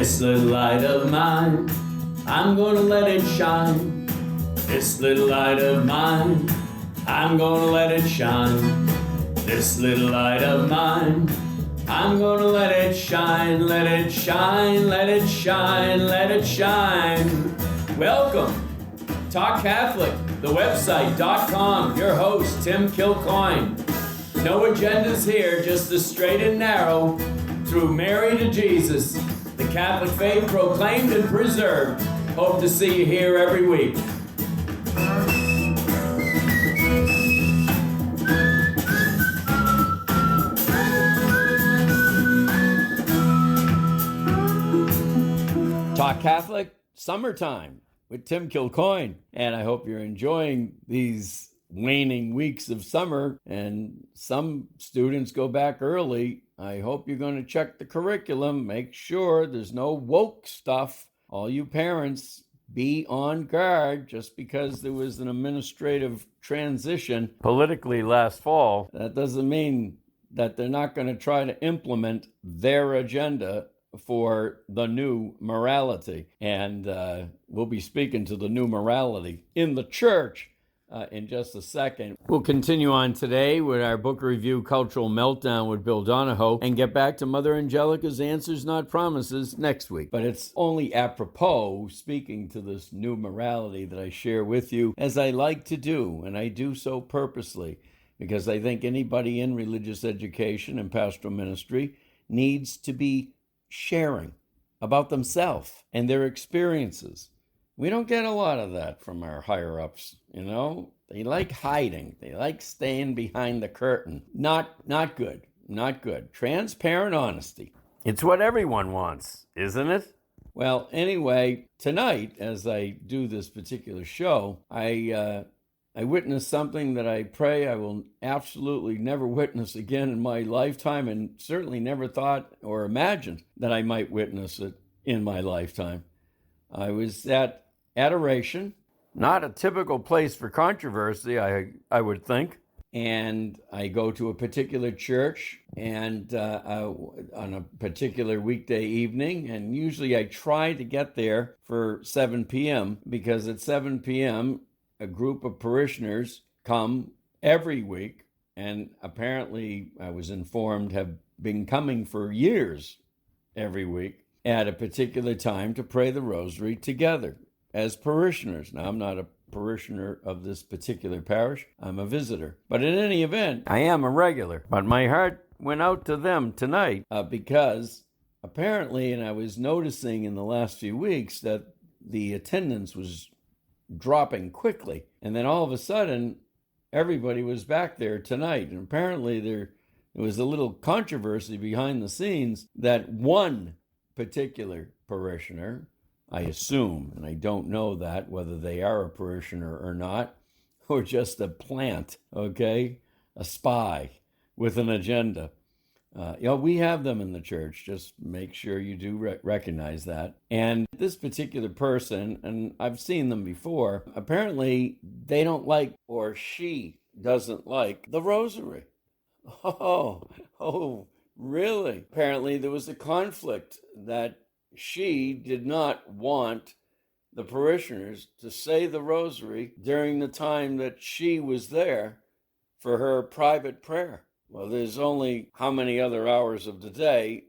This little light of mine, I'm gonna let it shine. This little light of mine, I'm gonna let it shine. This little light of mine, I'm gonna let it shine, let it shine, let it shine, let it shine. Welcome, Talk Catholic, the website.com, your host, Tim Kilcoyne. No agendas here, just the straight and narrow, through Mary to Jesus, the Catholic faith proclaimed and preserved. Hope to see you here every week. Talk Catholic, summertime with Tim Kilcoyne. And I hope you're enjoying these waning weeks of summer, and some students go back early. I hope you're going to check the curriculum, make sure there's no woke stuff. All you parents, be on guard. Just because there was an administrative transition politically last fall, that doesn't mean that they're not going to try to implement their agenda for the new morality. And we'll be speaking to the new morality in the church in just a second. We'll continue on today with our book review, Cultural Meltdown with Bill Donahoe, and get back to Mother Angelica's Answers Not Promises next week. But it's only apropos, speaking to this new morality, that I share with you, as I like to do, and I do so purposely, because I think anybody in religious education and pastoral ministry needs to be sharing about themselves and their experiences. We don't get a lot of that from our higher-ups, you know? They like hiding. They like staying behind the curtain. Not good. Not good. Transparent honesty. It's what everyone wants, isn't it? Well, anyway, tonight, as I do this particular show, I witnessed something that I pray I will absolutely never witness again in my lifetime, and certainly never thought or imagined that I might witness it in my lifetime. I was at adoration, not a typical place for controversy, I would think. And I go to a particular church and on a particular weekday evening, and usually I try to get there for 7 p.m. because at 7 p.m. a group of parishioners come every week, and apparently, I was informed, have been coming for years every week at a particular time to pray the Rosary together as parishioners. Now, I'm not a parishioner of this particular parish. I'm a visitor. But in any event, I am a regular. But my heart went out to them tonight because apparently, and I was noticing in the last few weeks, that the attendance was dropping quickly. And then all of a sudden, everybody was back there tonight. And apparently there was a little controversy behind the scenes that one particular parishioner, I assume, and I don't know that, whether they are a parishioner or not, or just a plant, okay? A spy with an agenda. We have them in the church. Just make sure you do recognize that. And this particular person, and I've seen them before, apparently they don't like, or she doesn't like, the Rosary. Oh, really? Apparently there was a conflict that she did not want the parishioners to say the Rosary during the time that she was there for her private prayer. Well, there's only how many other hours of the day,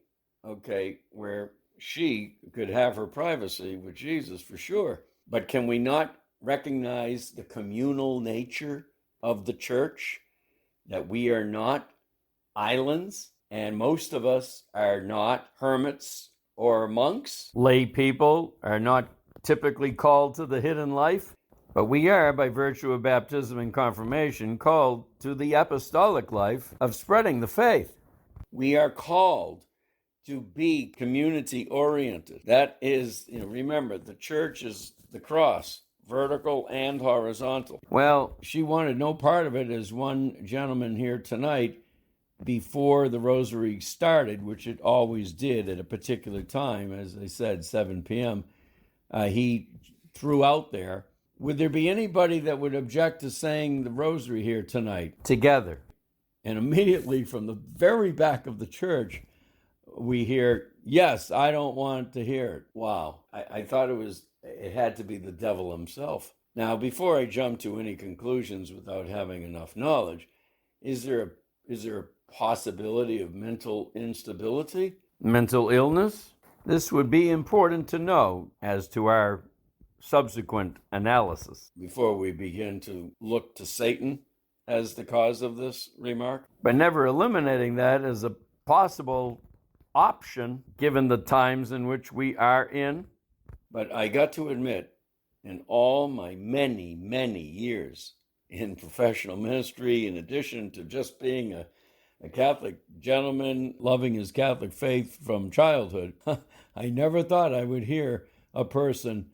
okay, where she could have her privacy with Jesus for sure. But can we not recognize the communal nature of the church? That we are not islands, and most of us are not hermits or monks. Lay people are not typically called to the hidden life, but we are, by virtue of baptism and confirmation, called to the apostolic life of spreading the faith. We are called to be community-oriented. That is, remember, the church is the cross, vertical and horizontal. Well, she wanted no part of it, as one gentleman here tonight, before the Rosary started, which it always did at a particular time, as I said, 7 p.m., he threw out there, would there be anybody that would object to saying the Rosary here tonight together? And immediately from the very back of the church, we hear, yes, I don't want to hear it. Wow. I thought it had to be the devil himself. Now, before I jump to any conclusions without having enough knowledge, is there a possibility of mental instability? Mental illness? This would be important to know as to our subsequent analysis before we begin to look to Satan as the cause of this remark, but never eliminating that as a possible option given the times in which we are in. But I got to admit, in all my many, many years in professional ministry, in addition to just being a Catholic gentleman loving his Catholic faith from childhood, I never thought I would hear a person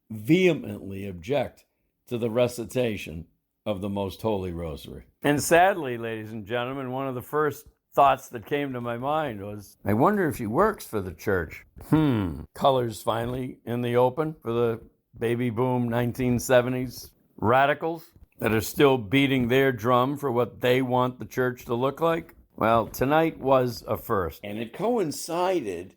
vehemently object to the recitation of the Most Holy Rosary. And sadly, ladies and gentlemen, one of the first thoughts that came to my mind was, I wonder if he works for the church. Colors finally in the open for the baby boom 1970s radicals that are still beating their drum for what they want the church to look like. Well, tonight was a first, and it coincided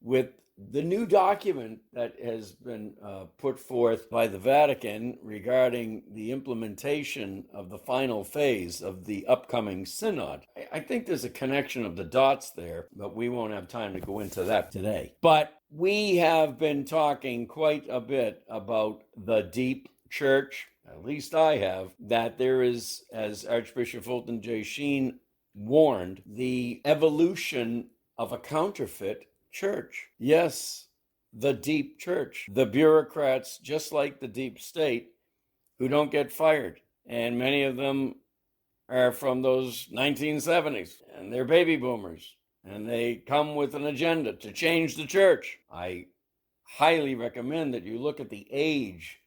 with the new document that has been put forth by the Vatican regarding the implementation of the final phase of the upcoming synod. I think there's a connection of the dots there, but we won't have time to go into that today. But we have been talking quite a bit about the deep church, at least I have, that there is, as Archbishop Fulton J. Sheen warned, the evolution of a counterfeit church. Yes, the deep church. The bureaucrats, just like the deep state, who don't get fired. And many of them are from those 1970s, and they're baby boomers. And they come with an agenda to change the church. I highly recommend that you look at the age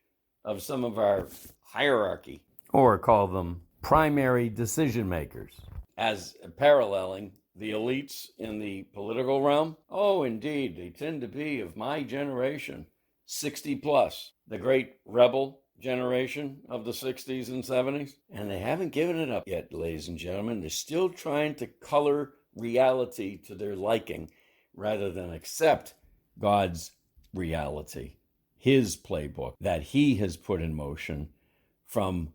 of some of our hierarchy, or call them primary decision makers, as paralleling the elites in the political realm. Oh, indeed, they tend to be of my generation, 60 plus, the great rebel generation of the 60s and 70s. And they haven't given it up yet, ladies and gentlemen. They're still trying to color reality to their liking rather than accept God's reality, his playbook that he has put in motion from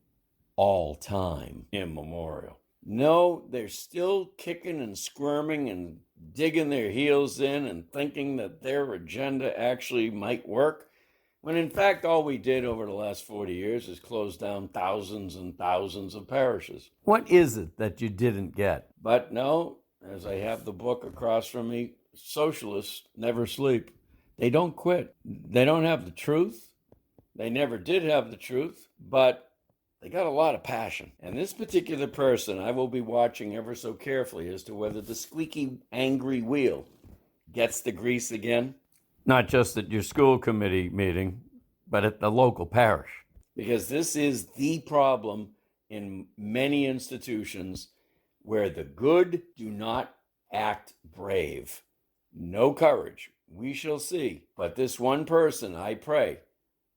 all time immemorial. No, they're still kicking and squirming and digging their heels in and thinking that their agenda actually might work, when in fact all we did over the last 40 years is close down thousands and thousands of parishes. What is it that you didn't get? But no, as I have the book across from me, socialists never sleep. They don't quit. They don't have the truth. They never did have the truth, but they got a lot of passion. And this particular person, I will be watching ever so carefully as to whether the squeaky, angry wheel gets the grease again. Not just at your school committee meeting, but at the local parish. Because this is the problem in many institutions where the good do not act brave. No courage. We shall see. But this one person, I pray,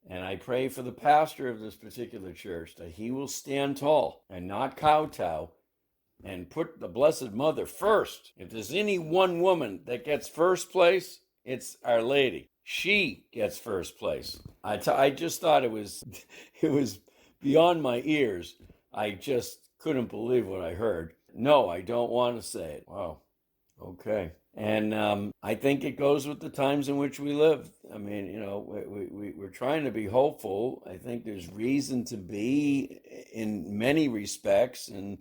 and I pray for the pastor of this particular church, that he will stand tall and not kowtow and put the Blessed Mother first. If there's any one woman that gets first place, it's Our Lady. She gets first place. I just thought it was beyond my ears. I just couldn't believe what I heard. No, I don't want to say it. Wow. Okay. And I think it goes with the times in which we live. I mean, you know, we're trying to be hopeful. I think there's reason to be in many respects. And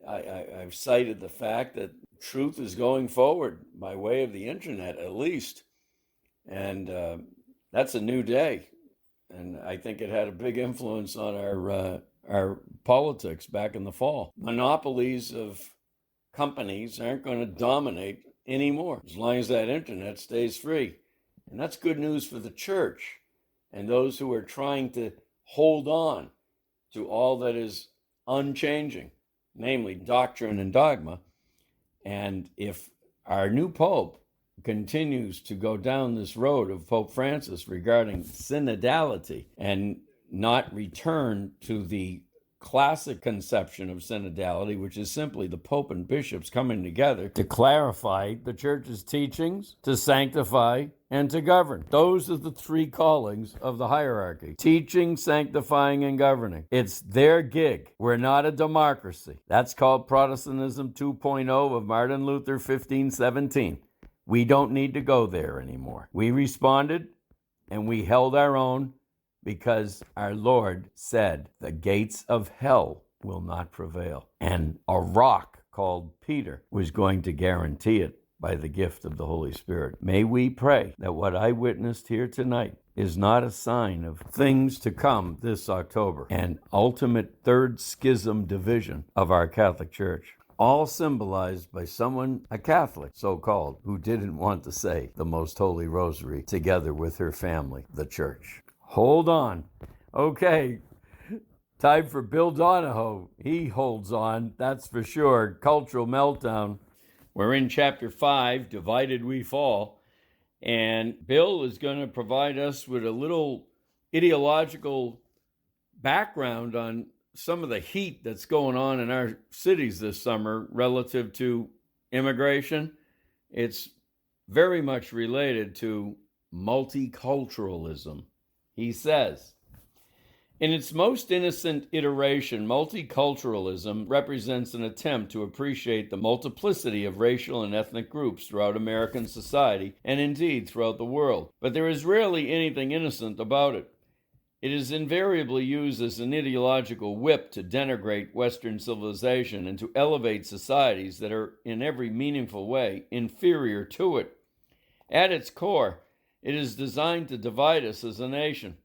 I've cited the fact that truth is going forward by way of the internet, at least. And that's a new day. And I think it had a big influence on our politics back in the fall. Monopolies of companies aren't going to dominate anymore as long as that internet stays free. And that's good news for the church and those who are trying to hold on to all that is unchanging, namely doctrine and dogma. And if our new Pope continues to go down this road of Pope Francis regarding synodality and not return to the classic conception of synodality, which is simply the Pope and bishops coming together to clarify the church's teachings, to sanctify, and to govern. Those are the three callings of the hierarchy: teaching, sanctifying, and governing. It's their gig. We're not a democracy. That's called Protestantism 2.0 of Martin Luther 1517. We don't need to go there anymore. We responded and we held our own because our Lord said the gates of hell will not prevail. And a rock called Peter was going to guarantee it by the gift of the Holy Spirit. May we pray that what I witnessed here tonight is not a sign of things to come this October, an ultimate third schism division of our Catholic Church, all symbolized by someone, a Catholic, so-called, who didn't want to say the Most Holy Rosary together with her family, the Church. Hold on. Okay, time for Bill Donahoe. He holds on, that's for sure. Cultural Meltdown. We're in Chapter 5, Divided We Fall, and Bill is going to provide us with a little ideological background on some of the heat that's going on in our cities this summer relative to immigration. It's very much related to multiculturalism. He says, in its most innocent iteration, multiculturalism represents an attempt to appreciate the multiplicity of racial and ethnic groups throughout American society and indeed throughout the world. But there is rarely anything innocent about it. It is invariably used as an ideological whip to denigrate Western civilization and to elevate societies that are in every meaningful way inferior to it. At its core, it is designed to divide us as a nation.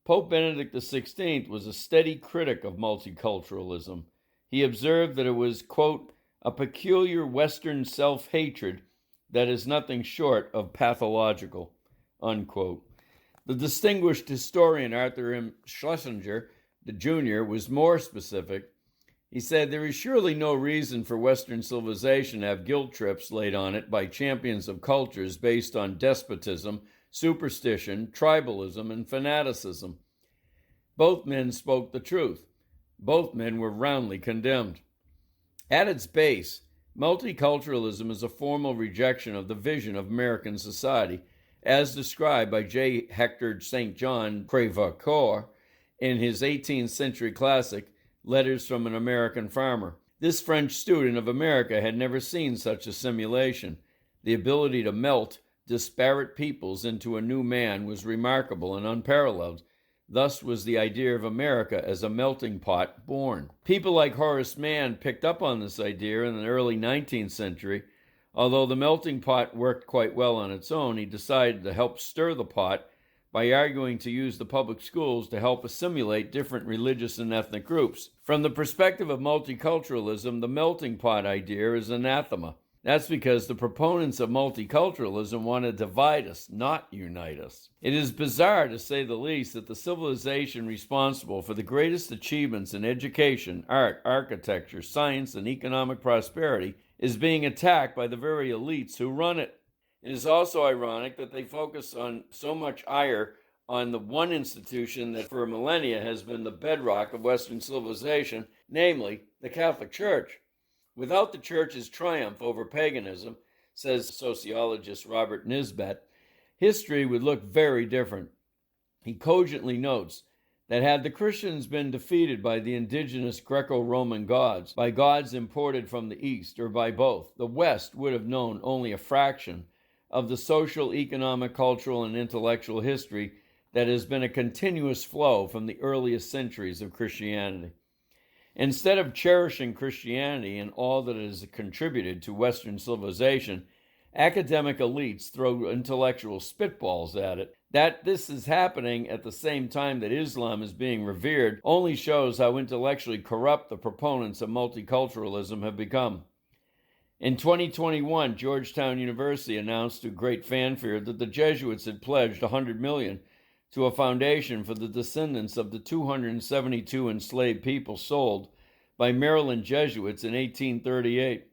Pope Benedict XVI was a steady critic of multiculturalism. He observed that it was, quote, a peculiar Western self-hatred that is nothing short of pathological, unquote. The distinguished historian Arthur M. Schlesinger, the Jr., was more specific. He said, there is surely no reason for Western civilization to have guilt trips laid on it by champions of cultures based on despotism, superstition, tribalism, and fanaticism. Both men spoke the truth. Both men were roundly condemned. At its base, multiculturalism is a formal rejection of the vision of American society, as described by J. Hector St. John Crèvecoeur in his 18th century classic, Letters from an American Farmer. This French student of America had never seen such a simulation. The ability to melt disparate peoples into a new man was remarkable and unparalleled. Thus was the idea of America as a melting pot born. People like Horace Mann picked up on this idea in the early 19th century. Although the melting pot worked quite well on its own, he decided to help stir the pot by arguing to use the public schools to help assimilate different religious and ethnic groups. From the perspective of multiculturalism, the melting pot idea is anathema. That's because the proponents of multiculturalism want to divide us, not unite us. It is bizarre, to say the least, that the civilization responsible for the greatest achievements in education, art, architecture, science, and economic prosperity is being attacked by the very elites who run it. It is also ironic that they focus on so much ire on the one institution that for millennia has been the bedrock of Western civilization, namely the Catholic Church. Without the Church's triumph over paganism, says sociologist Robert Nisbet, history would look very different. He cogently notes that had the Christians been defeated by the indigenous Greco-Roman gods, by gods imported from the East, or by both, the West would have known only a fraction of the social, economic, cultural, and intellectual history that has been a continuous flow from the earliest centuries of Christianity. Instead of cherishing Christianity and all that it has contributed to Western civilization, academic elites throw intellectual spitballs at it. That this is happening at the same time that Islam is being revered only shows how intellectually corrupt the proponents of multiculturalism have become. In 2021, Georgetown University announced to great fanfare that the Jesuits had pledged $100 million to a foundation for the descendants of the 272 enslaved people sold by Maryland Jesuits in 1838.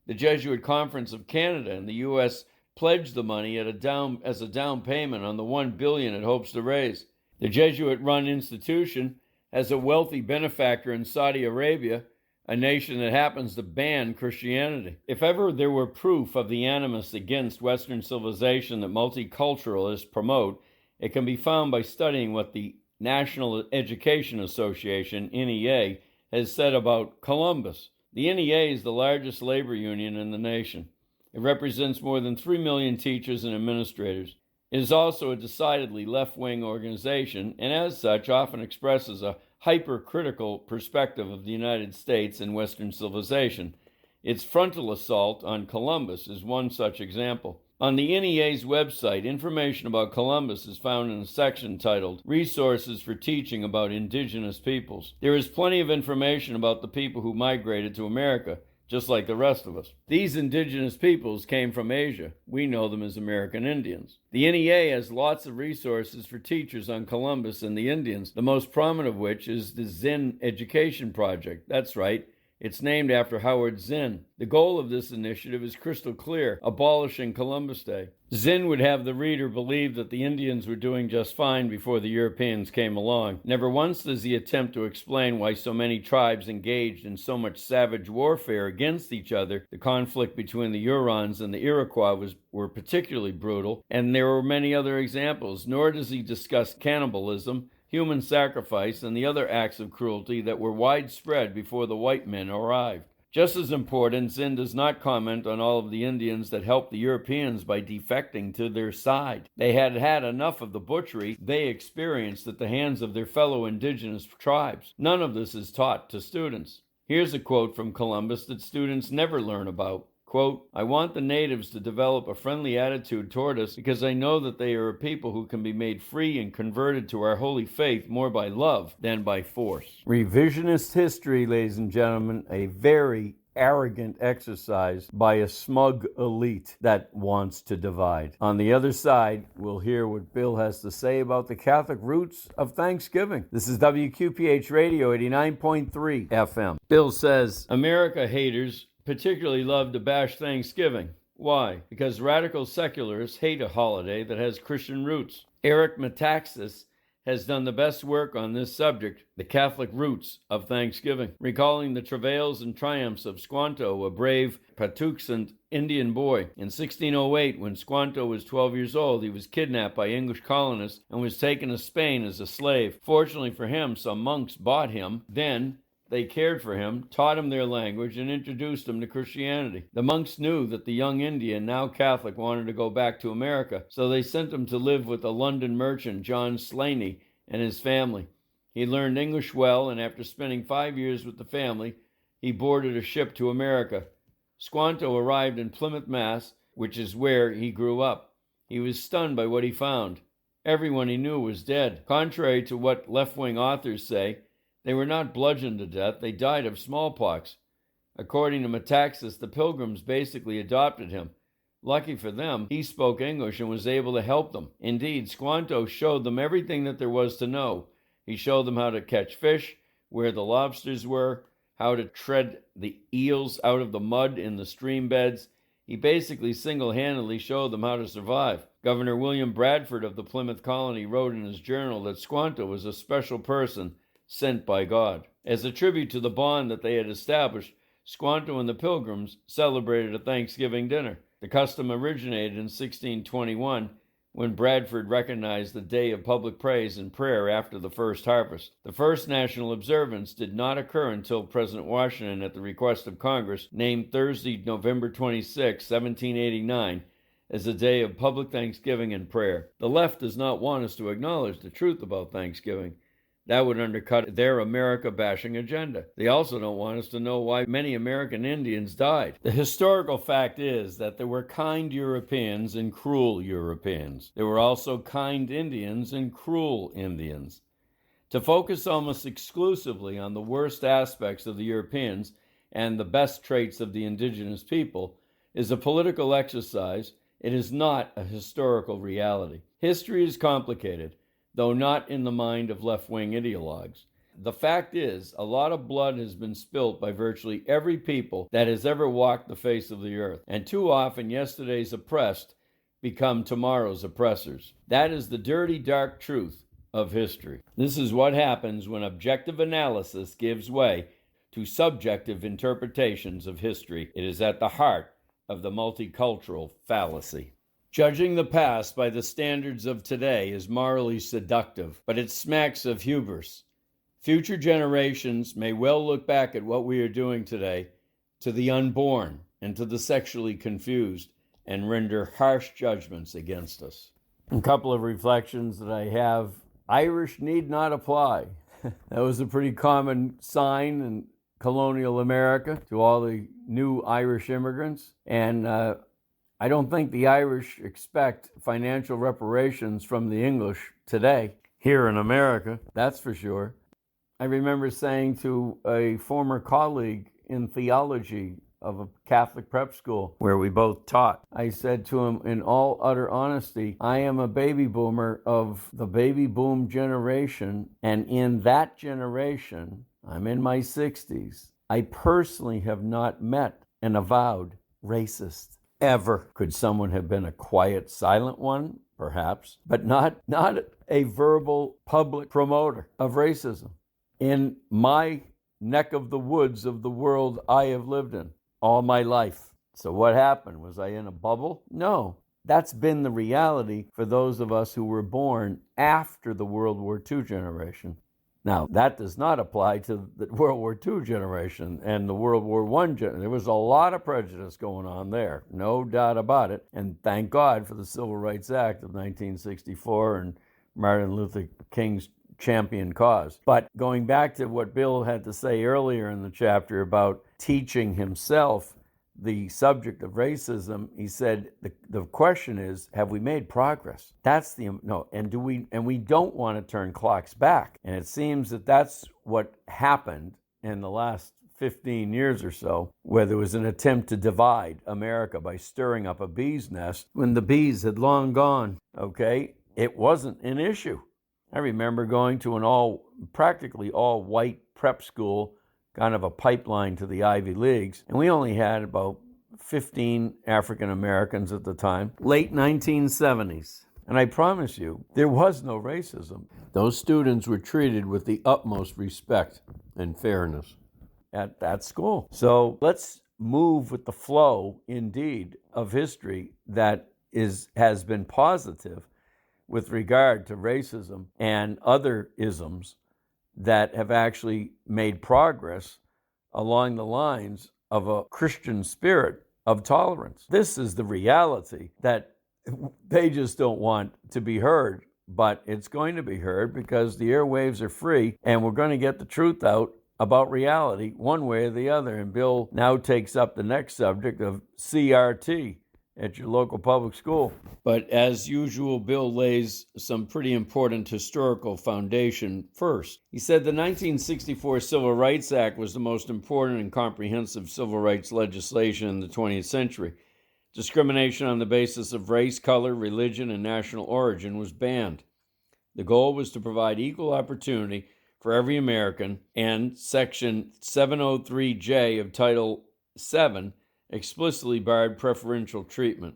The Jesuit Conference of Canada and the U.S. pledged the money as a down payment on the $1 billion it hopes to raise. The Jesuit-run institution as a wealthy benefactor in Saudi Arabia, a nation that happens to ban Christianity. If ever there were proof of the animus against Western civilization that multiculturalists promote, it can be found by studying what the National Education Association, NEA, has said about Columbus. The NEA is the largest labor union in the nation. It represents more than 3 million teachers and administrators. It is also a decidedly left-wing organization, and as such often expresses a hypercritical perspective of the United States and Western civilization. Its frontal assault on Columbus is one such example. On the NEA's website, information about Columbus is found in a section titled Resources for Teaching About Indigenous Peoples. There is plenty of information about the people who migrated to America, just like the rest of us. These indigenous peoples came from Asia. We know them as American Indians. The NEA has lots of resources for teachers on Columbus and the Indians, the most prominent of which is the Zinn Education Project. That's right. It's named after Howard Zinn. The goal of this initiative is crystal clear: abolishing Columbus Day. Zinn would have the reader believe that the Indians were doing just fine before the Europeans came along. Never once does he attempt to explain why so many tribes engaged in so much savage warfare against each other. The conflict between the Hurons and the Iroquois were particularly brutal, and there were many other examples. Nor does he discuss cannibalism, human sacrifice, and the other acts of cruelty that were widespread before the white men arrived. Just as important, Zinn does not comment on all of the Indians that helped the Europeans by defecting to their side. They had had enough of the butchery they experienced at the hands of their fellow indigenous tribes. None of this is taught to students. Here's a quote from Columbus that students never learn about. Quote, I want the natives to develop a friendly attitude toward us because I know that they are a people who can be made free and converted to our holy faith more by love than by force. Revisionist history, ladies and gentlemen, a very arrogant exercise by a smug elite that wants to divide. On the other side, we'll hear what Bill has to say about the Catholic roots of Thanksgiving. This is WQPH Radio 89.3 FM. Bill says, America haters particularly love to bash Thanksgiving. Why? Because radical secularists hate a holiday that has Christian roots. Eric Metaxas has done the best work on this subject, the Catholic roots of Thanksgiving, recalling the travails and triumphs of Squanto, a brave Patuxent Indian boy. In 1608, when Squanto was 12 years old, he was kidnapped by English colonists and was taken to Spain as a slave. Fortunately for him, some monks bought him. Then they cared for him, taught him their language, and introduced him to Christianity. The monks knew that the young Indian, now Catholic, wanted to go back to America, so they sent him to live with a London merchant, John Slaney, and his family. He learned English well, and after spending 5 years with the family, he boarded a ship to America. Squanto arrived in Plymouth, Mass., which is where he grew up. He was stunned by what he found. Everyone he knew was dead. Contrary to what left-wing authors say, they were not bludgeoned to death, they died of smallpox. According to Metaxas, the Pilgrims basically adopted him. Lucky for them, he spoke English and was able to help them. Indeed, Squanto showed them everything that there was to know. He showed them how to catch fish, where the lobsters were, how to tread the eels out of the mud in the stream beds. He basically single-handedly showed them how to survive. Governor William Bradford of the Plymouth colony wrote in his journal that Squanto was a special person sent by God. As a tribute to the bond that they had established, Squanto and the Pilgrims celebrated a Thanksgiving dinner. The custom originated in 1621 when Bradford recognized the day of public praise and prayer after the first harvest. The first national observance did not occur until President Washington, at the request of Congress, named Thursday, November 26, 1789, as a day of public thanksgiving and prayer. The left does not want us to acknowledge the truth about Thanksgiving. That would undercut their America-bashing agenda. They also don't want us to know why many American Indians died. The historical fact is that there were kind Europeans and cruel Europeans. There were also kind Indians and cruel Indians. To focus almost exclusively on the worst aspects of the Europeans and the best traits of the indigenous people is a political exercise. It is not a historical reality. History is complicated, though not in the mind of left-wing ideologues. The fact is, a lot of blood has been spilt by virtually every people that has ever walked the face of the earth, and too often yesterday's oppressed become tomorrow's oppressors. That is the dirty, dark truth. of history. This is what happens when objective analysis gives way to subjective interpretations of history. It is at the heart of the multicultural fallacy. Judging the past by the standards of today is morally seductive, but it smacks of hubris. Future generations may well look back at what we are doing today to the unborn and to the sexually confused and render harsh judgments against us. A couple of reflections that I have. Irish need not apply. That was a pretty common sign in colonial America to all the new Irish immigrants. And I don't think the Irish expect financial reparations from the English today, here in America, that's for sure. I remember saying to a former colleague in theology of a Catholic prep school where we both taught, I said to him in all utter honesty, I am a baby boomer of the baby boom generation, and in that generation, I'm in my 60s, I personally have not met an avowed racist. Ever. Could someone have been a quiet, silent one? Perhaps, but not a verbal public promoter of racism. In my neck of the woods of the world I have lived in all my life. So what happened? Was I in a bubble? No. That's been the reality for those of us who were born after the World War II generation. Now, that does not apply to the World War II generation and the World War I generation. There was a lot of prejudice going on there, no doubt about it. And thank God for the Civil Rights Act of 1964 and Martin Luther King's champion cause. But going back to what Bill had to say earlier in the chapter about teaching himself the subject of racism, he said the question is, have we made progress? That's and we don't want to turn clocks back. And it seems that that's what happened in the last 15 years or so, where there was an attempt to divide America by stirring up a bee's nest when the bees had long gone. Okay, it wasn't an issue. I remember going to an practically all white prep school, kind of a pipeline to the Ivy Leagues, and we only had about 15 African Americans at the time, late 1970s. And I promise you, there was no racism. Those students were treated with the utmost respect and fairness at that school. So let's move with the flow, indeed, of history that has been positive with regard to racism and other isms that have actually made progress along the lines of a Christian spirit of tolerance. This is the reality that they just don't want to be heard, but it's going to be heard because the airwaves are free and we're going to get the truth out about reality one way or the other. And Bill now takes up the next subject of CRT at your local public school. But as usual, Bill lays some pretty important historical foundation first. He said the 1964 Civil Rights Act was the most important and comprehensive civil rights legislation in the 20th century. Discrimination on the basis of race, color, religion, and national origin was banned. The goal was to provide equal opportunity for every American, and Section 703J of Title VII explicitly barred preferential treatment.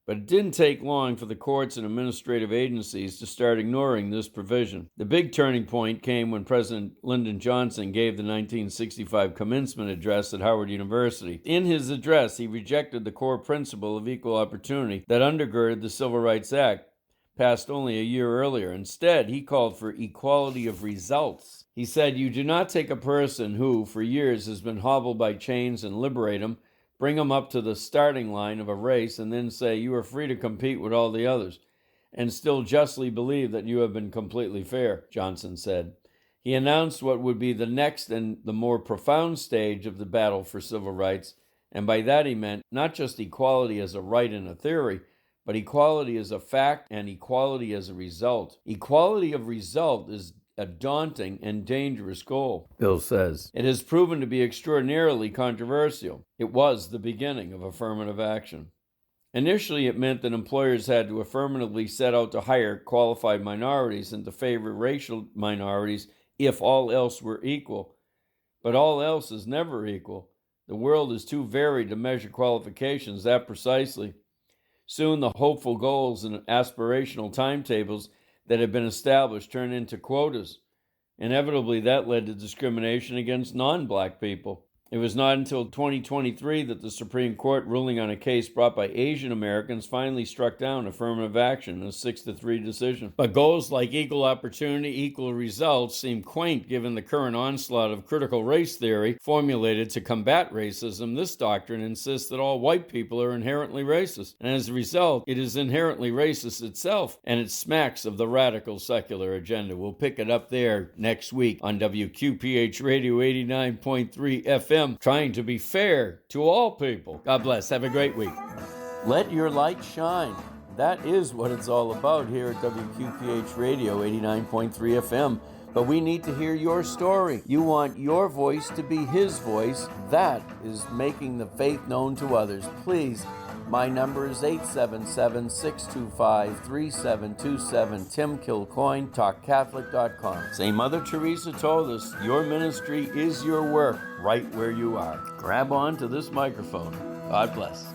But it didn't take long for the courts and administrative agencies to start ignoring this provision. The big turning point came when President Lyndon Johnson gave the 1965 commencement address at Howard University. In his address, he rejected the core principle of equal opportunity that undergirded the Civil Rights Act, passed only a year earlier. Instead, he called for equality of results. He said, "You do not take a person who, for years, has been hobbled by chains and liberate him, bring them up to the starting line of a race, and then say, you are free to compete with all the others, and still justly believe that you have been completely fair," Johnson said. He announced what would be the next and the more profound stage of the battle for civil rights, and by that he meant not just equality as a right and a theory, but equality as a fact and equality as a result. Equality of result is a daunting and dangerous goal, Bill says. It has proven to be extraordinarily controversial. It was the beginning of affirmative action. Initially, it meant that employers had to affirmatively set out to hire qualified minorities and to favor racial minorities if all else were equal. But all else is never equal. The world is too varied to measure qualifications that precisely. Soon the hopeful goals and aspirational timetables that had been established turned into quotas. Inevitably, that led to discrimination against non-black people. It was not until 2023 that the Supreme Court, ruling on a case brought by Asian Americans, finally struck down affirmative action in a 6-3 decision. But goals like equal opportunity, equal results seem quaint given the current onslaught of critical race theory formulated to combat racism. This doctrine insists that all white people are inherently racist, and as a result, it is inherently racist itself, and it smacks of the radical secular agenda. We'll pick it up there next week on WQPH Radio 89.3 FM. Trying to be fair to all people. God bless. Have a great week. Let your light shine. That is what it's all about here at WQPH Radio 89.3 FM. But we need to hear your story. You want your voice to be his voice. That is making the faith known to others. Please, my number is 877-625-3727. Tim Kilcoyne, TalkCatholic.com. Say, Mother Teresa told us, your ministry is your work right where you are. Grab on to this microphone. God bless.